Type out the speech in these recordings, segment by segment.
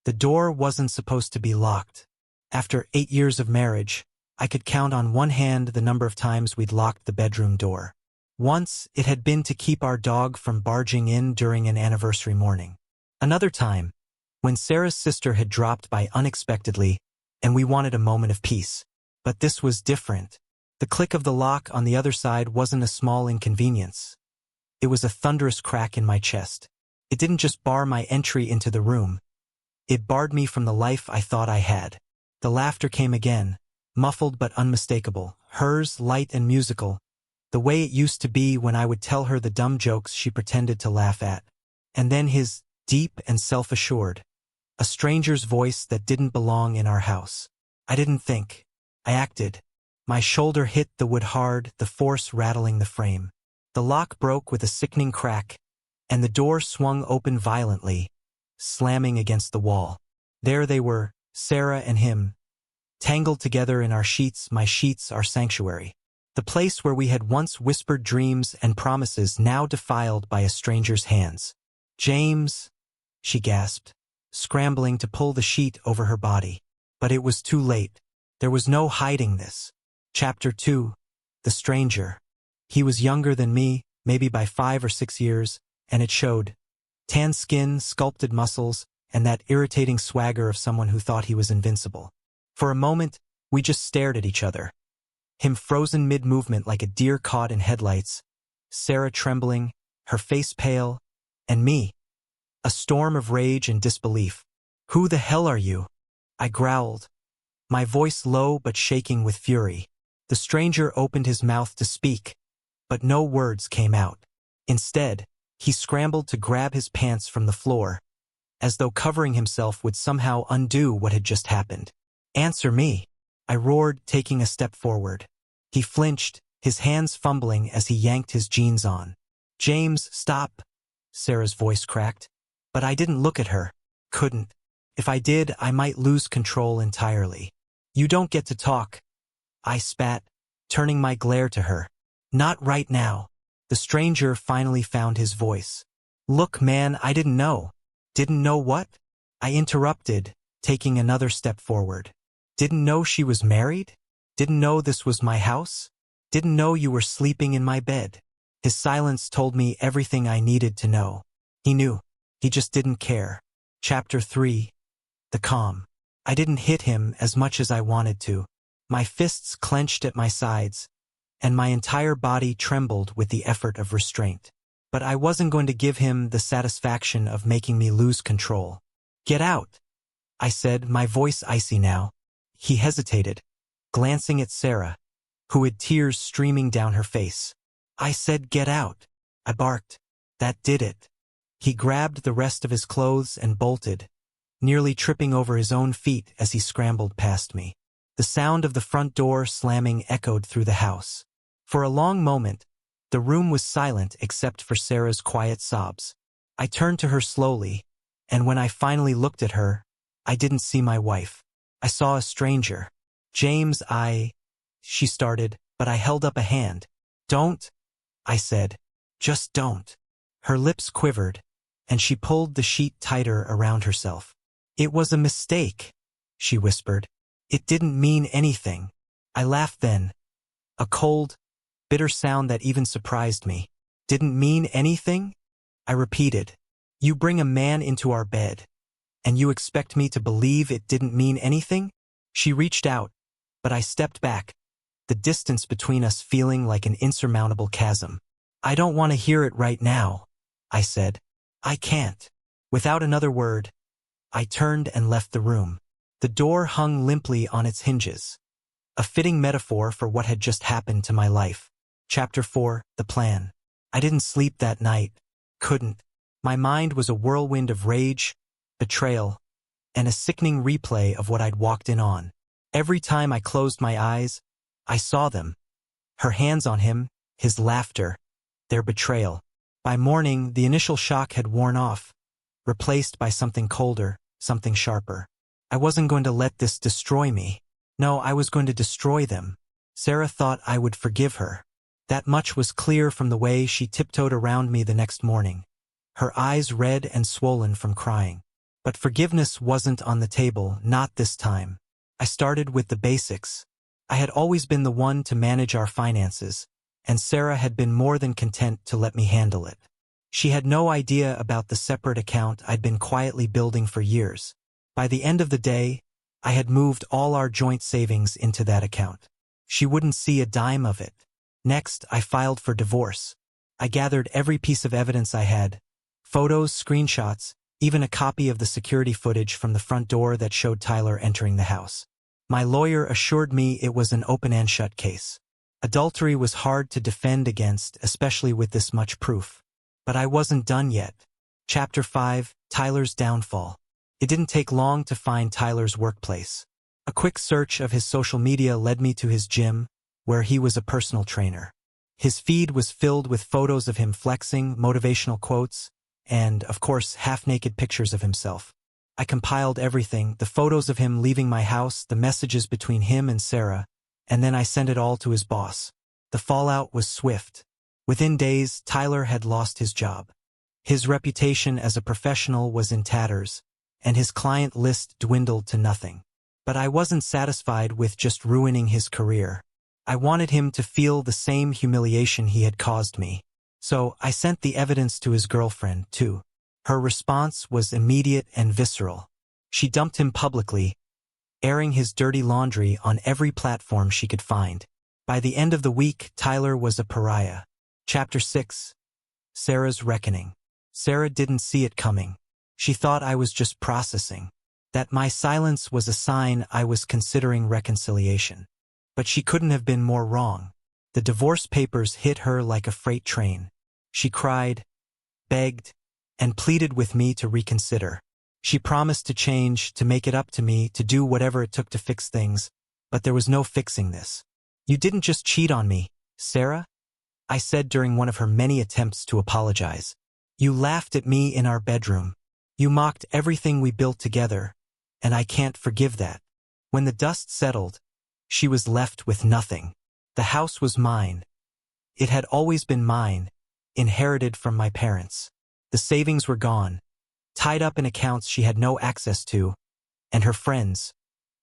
The door wasn't supposed to be locked. After 8 years of marriage, I could count on one hand the number of times we'd locked the bedroom door. Once, it had been to keep our dog from barging in during an anniversary morning. Another time, when Sarah's sister had dropped by unexpectedly, and we wanted a moment of peace. But this was different. The click of the lock on the other side wasn't a small inconvenience. It was a thunderous crack in my chest. It didn't just bar my entry into the room. It barred me from the life I thought I had. The laughter came again, muffled but unmistakable, hers light and musical, the way it used to be when I would tell her the dumb jokes she pretended to laugh at. And then his, deep and self-assured. A stranger's voice that didn't belong in our house. I didn't think. I acted. My shoulder hit the wood hard, the force rattling the frame. The lock broke with a sickening crack, and the door swung open violently, slamming against the wall. There they were, Sarah and him, tangled together in our sheets, my sheets, our sanctuary. The place where we had once whispered dreams and promises now defiled by a stranger's hands. "James," she gasped, scrambling to pull the sheet over her body. But it was too late. There was no hiding this. Chapter 2. The Stranger. He was younger than me, maybe by 5 or 6 years, and it showed. Tan skin, sculpted muscles, and that irritating swagger of someone who thought he was invincible. For a moment, we just stared at each other. Him frozen mid-movement like a deer caught in headlights, Sarah trembling, her face pale, and me, a storm of rage and disbelief. "Who the hell are you?" I growled, my voice low but shaking with fury. The stranger opened his mouth to speak, but no words came out. Instead, he scrambled to grab his pants from the floor, as though covering himself would somehow undo what had just happened. "Answer me," I roared, taking a step forward. He flinched, his hands fumbling as he yanked his jeans on. "James, stop," Sarah's voice cracked. But I didn't look at her. Couldn't. If I did, I might lose control entirely. "You don't get to talk," I spat, turning my glare to her. "Not right now." The stranger finally found his voice. "Look, man, I didn't know." "Didn't know what?" I interrupted, taking another step forward. "Didn't know she was married? Didn't know this was my house? Didn't know you were sleeping in my bed?" His silence told me everything I needed to know. He knew. He just didn't care. Chapter 3. The Calm. I didn't hit him as much as I wanted to. My fists clenched at my sides, and my entire body trembled with the effort of restraint. But I wasn't going to give him the satisfaction of making me lose control. "Get out," I said, my voice icy now. He hesitated, glancing at Sarah, who had tears streaming down her face. "I said get out," I barked. That did it. He grabbed the rest of his clothes and bolted, nearly tripping over his own feet as he scrambled past me. The sound of the front door slamming echoed through the house. For a long moment, the room was silent except for Sarah's quiet sobs. I turned to her slowly, and when I finally looked at her, I didn't see my wife. I saw a stranger. "James, she started, but I held up a hand. "Don't," I said. "Just don't." Her lips quivered, and she pulled the sheet tighter around herself. "It was a mistake," she whispered. "It didn't mean anything." I laughed then. A cold, bitter sound that even surprised me. "Didn't mean anything?" I repeated. "You bring a man into our bed, and you expect me to believe it didn't mean anything?" She reached out, but I stepped back, the distance between us feeling like an insurmountable chasm. "I don't want to hear it right now," I said. "I can't." Without another word, I turned and left the room. The door hung limply on its hinges, a fitting metaphor for what had just happened to my life. Chapter 4. The Plan. I didn't sleep that night. Couldn't. My mind was a whirlwind of rage, betrayal, and a sickening replay of what I'd walked in on. Every time I closed my eyes, I saw them. Her hands on him, his laughter, their betrayal. By morning, the initial shock had worn off, replaced by something colder, something sharper. I wasn't going to let this destroy me. No, I was going to destroy them. Sarah thought I would forgive her. That much was clear from the way she tiptoed around me the next morning, her eyes red and swollen from crying. But forgiveness wasn't on the table, not this time. I started with the basics. I had always been the one to manage our finances, and Sarah had been more than content to let me handle it. She had no idea about the separate account I'd been quietly building for years. By the end of the day, I had moved all our joint savings into that account. She wouldn't see a dime of it. Next, I filed for divorce. I gathered every piece of evidence I had, photos, screenshots, even a copy of the security footage from the front door that showed Tyler entering the house. My lawyer assured me it was an open and shut case. Adultery was hard to defend against, especially with this much proof. But I wasn't done yet. Chapter 5, Tyler's Downfall. It didn't take long to find Tyler's workplace. A quick search of his social media led me to his gym, where he was a personal trainer. His feed was filled with photos of him flexing, motivational quotes, and, of course, half-naked pictures of himself. I compiled everything, the photos of him leaving my house, the messages between him and Sarah, and then I sent it all to his boss. The fallout was swift. Within days, Tyler had lost his job. His reputation as a professional was in tatters, and his client list dwindled to nothing. But I wasn't satisfied with just ruining his career. I wanted him to feel the same humiliation he had caused me. So I sent the evidence to his girlfriend, too. Her response was immediate and visceral. She dumped him publicly, airing his dirty laundry on every platform she could find. By the end of the week, Tyler was a pariah. Chapter 6, Sarah's Reckoning. Sarah didn't see it coming. She thought I was just processing, that my silence was a sign I was considering reconciliation. But she couldn't have been more wrong. The divorce papers hit her like a freight train. She cried, begged, and pleaded with me to reconsider. She promised to change, to make it up to me, to do whatever it took to fix things, but there was no fixing this. "You didn't just cheat on me, Sarah," I said during one of her many attempts to apologize. "You laughed at me in our bedroom. You mocked everything we built together, and I can't forgive that." When the dust settled, she was left with nothing. The house was mine. It had always been mine, inherited from my parents. The savings were gone, tied up in accounts she had no access to, and her friends,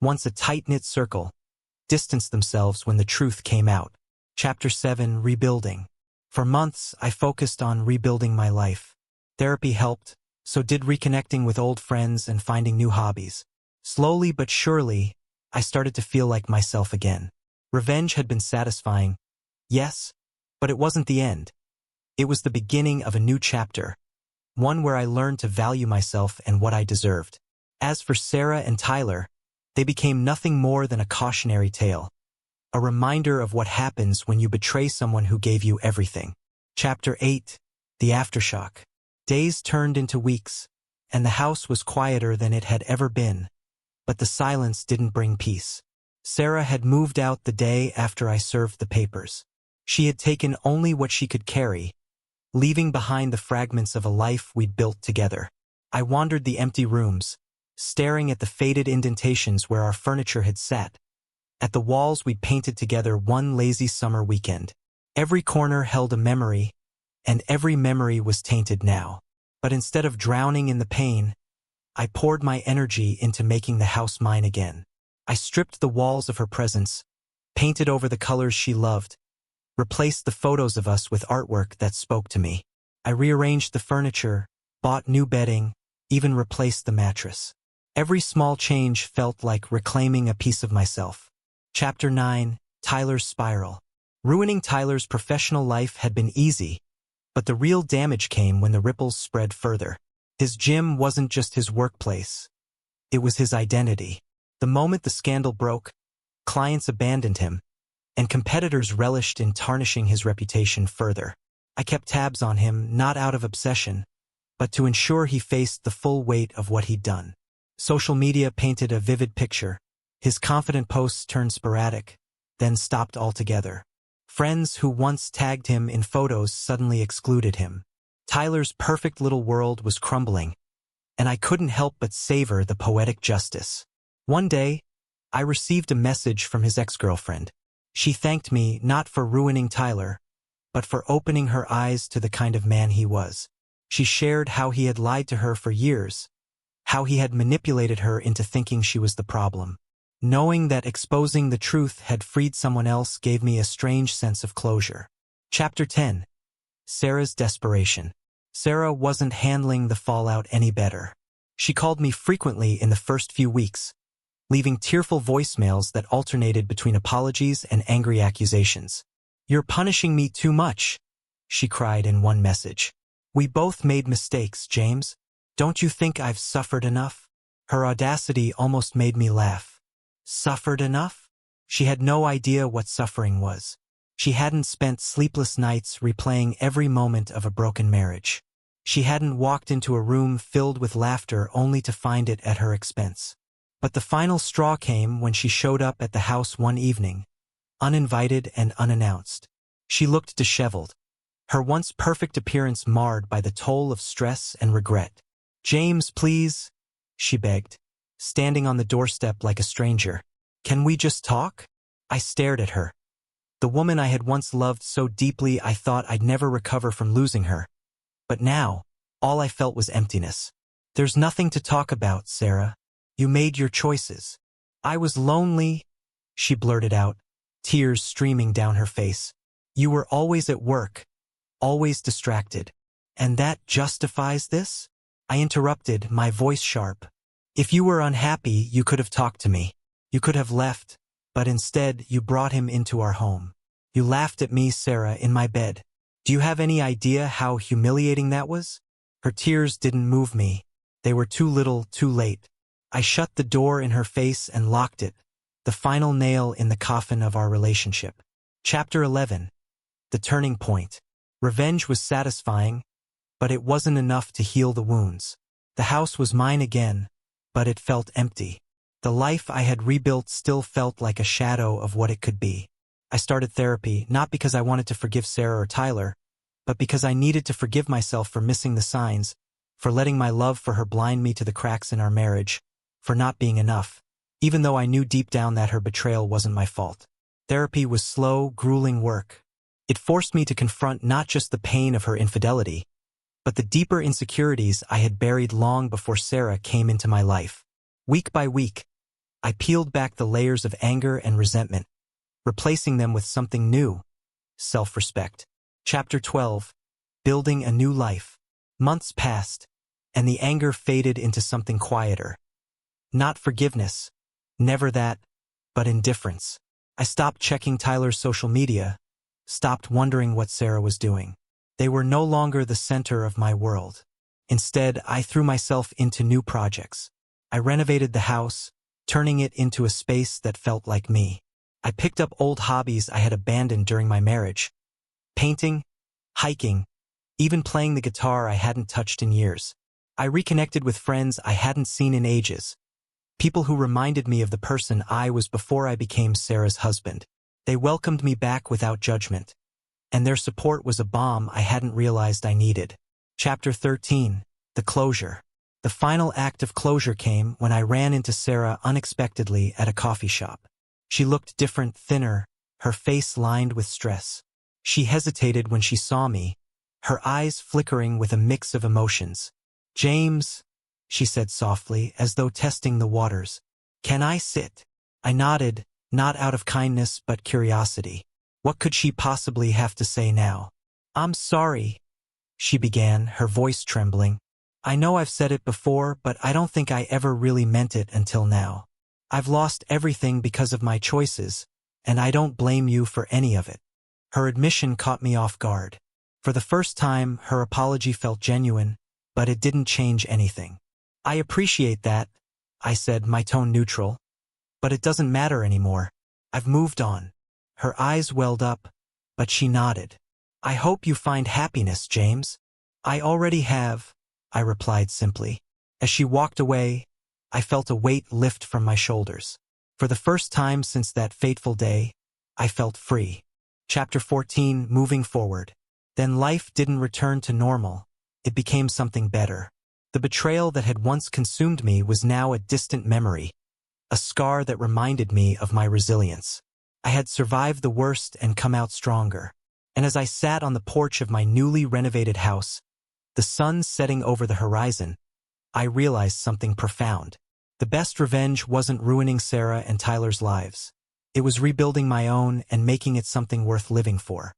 once a tight-knit circle, distanced themselves when the truth came out. Chapter 7, Rebuilding. For months, I focused on rebuilding my life. Therapy helped, so did reconnecting with old friends and finding new hobbies. Slowly but surely, I started to feel like myself again. Revenge had been satisfying, yes, but it wasn't the end. It was the beginning of a new chapter, one where I learned to value myself and what I deserved. As for Sarah and Tyler, they became nothing more than a cautionary tale, a reminder of what happens when you betray someone who gave you everything. Chapter 8, The Aftershock. Days turned into weeks, and the house was quieter than it had ever been, but the silence didn't bring peace. Sarah had moved out the day after I served the papers. She had taken only what she could carry, leaving behind the fragments of a life we'd built together. I wandered the empty rooms, staring at the faded indentations where our furniture had sat, at the walls we'd painted together one lazy summer weekend. Every corner held a memory, and every memory was tainted now. But instead of drowning in the pain, I poured my energy into making the house mine again. I stripped the walls of her presence, painted over the colors she loved, replaced the photos of us with artwork that spoke to me. I rearranged the furniture, bought new bedding, even replaced the mattress. Every small change felt like reclaiming a piece of myself. Chapter 9, Tyler's Spiral. Ruining Tyler's professional life had been easy, but the real damage came when the ripples spread further. His gym wasn't just his workplace. It was his identity. The moment the scandal broke, clients abandoned him, and competitors relished in tarnishing his reputation further. I kept tabs on him, not out of obsession, but to ensure he faced the full weight of what he'd done. Social media painted a vivid picture. His confident posts turned sporadic, then stopped altogether. Friends who once tagged him in photos suddenly excluded him. Tyler's perfect little world was crumbling, and I couldn't help but savor the poetic justice. One day, I received a message from his ex-girlfriend. She thanked me not for ruining Tyler, but for opening her eyes to the kind of man he was. She shared how he had lied to her for years, how he had manipulated her into thinking she was the problem. Knowing that exposing the truth had freed someone else gave me a strange sense of closure. Chapter 10. Sarah's desperation. Sarah wasn't handling the fallout any better. She called me frequently in the first few weeks, leaving tearful voicemails that alternated between apologies and angry accusations. "You're punishing me too much," she cried in one message. "We both made mistakes, James. Don't you think I've suffered enough?" Her audacity almost made me laugh. Suffered enough? She had no idea what suffering was. She hadn't spent sleepless nights replaying every moment of a broken marriage. She hadn't walked into a room filled with laughter only to find it at her expense. But the final straw came when she showed up at the house one evening, uninvited and unannounced. She looked disheveled, her once perfect appearance marred by the toll of stress and regret. "James, please," she begged, standing on the doorstep like a stranger. "Can we just talk?" I stared at her. The woman I had once loved so deeply I thought I'd never recover from losing her. But now, all I felt was emptiness. "There's nothing to talk about, Sarah. You made your choices." "I was lonely," she blurted out, tears streaming down her face. "You were always at work, always distracted. And that justifies this?" I interrupted, my voice sharp. "If you were unhappy, you could have talked to me. You could have left, but instead you brought him into our home. You laughed at me, Sarah, in my bed. Do you have any idea how humiliating that was?" Her tears didn't move me. They were too little, too late. I shut the door in her face and locked it, the final nail in the coffin of our relationship. Chapter 11. The turning point. Revenge was satisfying, but it wasn't enough to heal the wounds. The house was mine again, but it felt empty. The life I had rebuilt still felt like a shadow of what it could be. I started therapy, not because I wanted to forgive Sarah or Tyler, but because I needed to forgive myself for missing the signs, for letting my love for her blind me to the cracks in our marriage, for not being enough, even though I knew deep down that her betrayal wasn't my fault. Therapy was slow, grueling work. It forced me to confront not just the pain of her infidelity, but the deeper insecurities I had buried long before Sarah came into my life. Week by week, I peeled back the layers of anger and resentment, replacing them with something new: self-respect. Chapter 12. Building a new life. Months passed, and the anger faded into something quieter. Not forgiveness, never that, but indifference. I stopped checking Tyler's social media, stopped wondering what Sarah was doing. They were no longer the center of my world. Instead, I threw myself into new projects. I renovated the house, turning it into a space that felt like me. I picked up old hobbies I had abandoned during my marriage: painting, hiking, even playing the guitar I hadn't touched in years. I reconnected with friends I hadn't seen in ages, people who reminded me of the person I was before I became Sarah's husband. They welcomed me back without judgment, and their support was a balm I hadn't realized I needed. Chapter 13. The closure. The final act of closure came when I ran into Sarah unexpectedly at a coffee shop. She looked different, thinner, her face lined with stress. She hesitated when she saw me, her eyes flickering with a mix of emotions. "James," she said softly, as though testing the waters. "Can I sit?" I nodded, not out of kindness but curiosity. What could she possibly have to say now? "I'm sorry," she began, her voice trembling. "I know I've said it before, but I don't think I ever really meant it until now. I've lost everything because of my choices, and I don't blame you for any of it." Her admission caught me off guard. For the first time, her apology felt genuine, but it didn't change anything. "I appreciate that," I said, my tone neutral. "But it doesn't matter anymore. I've moved on." Her eyes welled up, but she nodded. "I hope you find happiness, James." "I already have," I replied simply. As she walked away, I felt a weight lift from my shoulders. For the first time since that fateful day, I felt free. Chapter 14. Moving forward. Then life didn't return to normal. It became something better. The betrayal that had once consumed me was now a distant memory, a scar that reminded me of my resilience. I had survived the worst and come out stronger. And as I sat on the porch of my newly renovated house, the sun setting over the horizon, I realized something profound. The best revenge wasn't ruining Sarah and Tyler's lives. It was rebuilding my own and making it something worth living for.